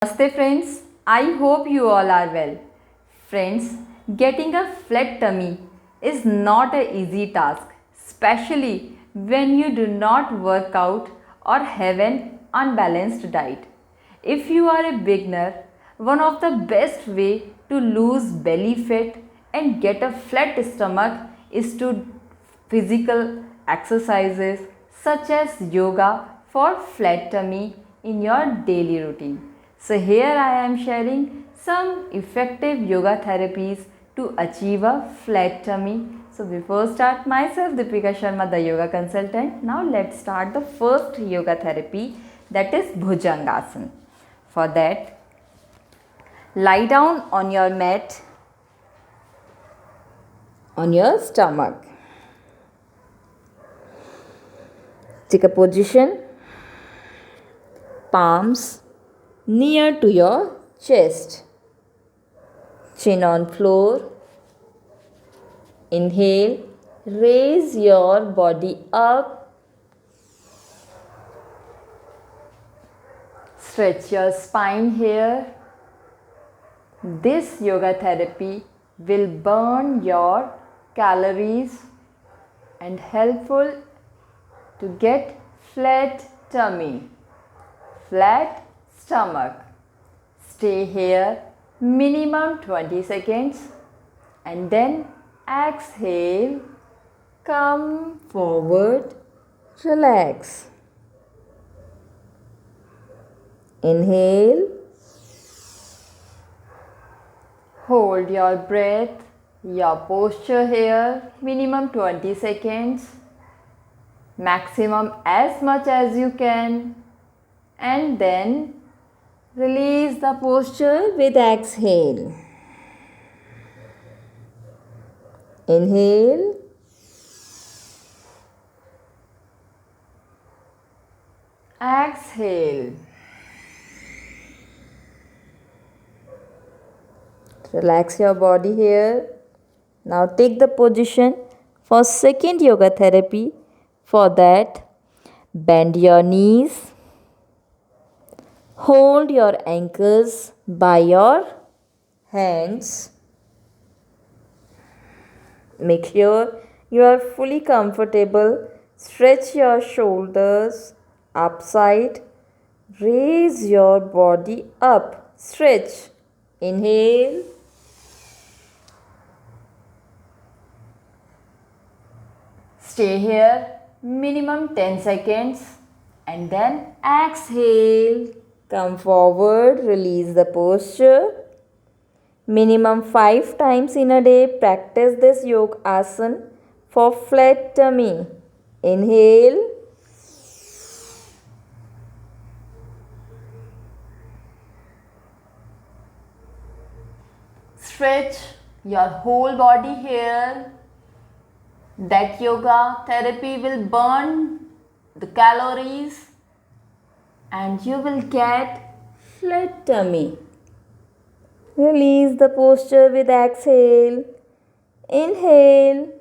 Namaste friends, I hope you all are well. Friends, getting a flat tummy is not an easy task, especially when you do not work out or have an unbalanced diet. If you are a beginner, one of the best way to lose belly fat and get a flat stomach is to physical exercises such as yoga for flat tummy in your daily routine. So here I am sharing some effective yoga therapies to achieve a flat tummy. So before start, myself Deepika Sharma, the yoga consultant. Now let's start the first yoga therapy, that is Bhujangasana. For that, lie down on your mat on your stomach. Take a position, palms near to your chest, chin on floor. Inhale, raise your body up, stretch your spine here. This yoga therapy will burn your calories and helpful to get flat tummy, flat stomach. Stay here minimum 20 seconds and then exhale, come forward, relax. Inhale, hold your breath, your posture here minimum 20 seconds, maximum as much as you can, and then release the posture with exhale. Inhale, exhale. Relax your body here. Now take the position for second yoga therapy. For that, bend your knees. Hold your ankles by your hands. Make sure you are fully comfortable. Stretch your shoulders upside. Raise your body up. Stretch. Inhale. Stay here minimum 10 seconds and then exhale. Come forward, release the posture. Minimum 5 times in a day, practice this yoga asana for flat tummy. Inhale. Stretch your whole body here. That yoga therapy will burn the calories and you will get flat tummy. Release the posture with exhale. Inhale.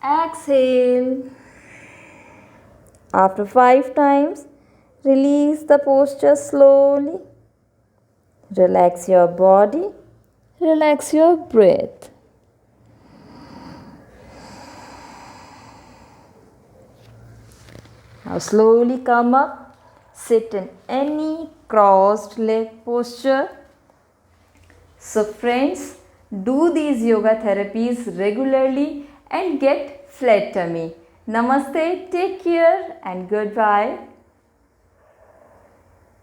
Exhale. After 5 times, release the posture slowly. Relax your body. Relax your breath. Now slowly come up, sit in any crossed leg posture. So friends, do these yoga therapies regularly and get flat tummy. Namaste, take care and goodbye.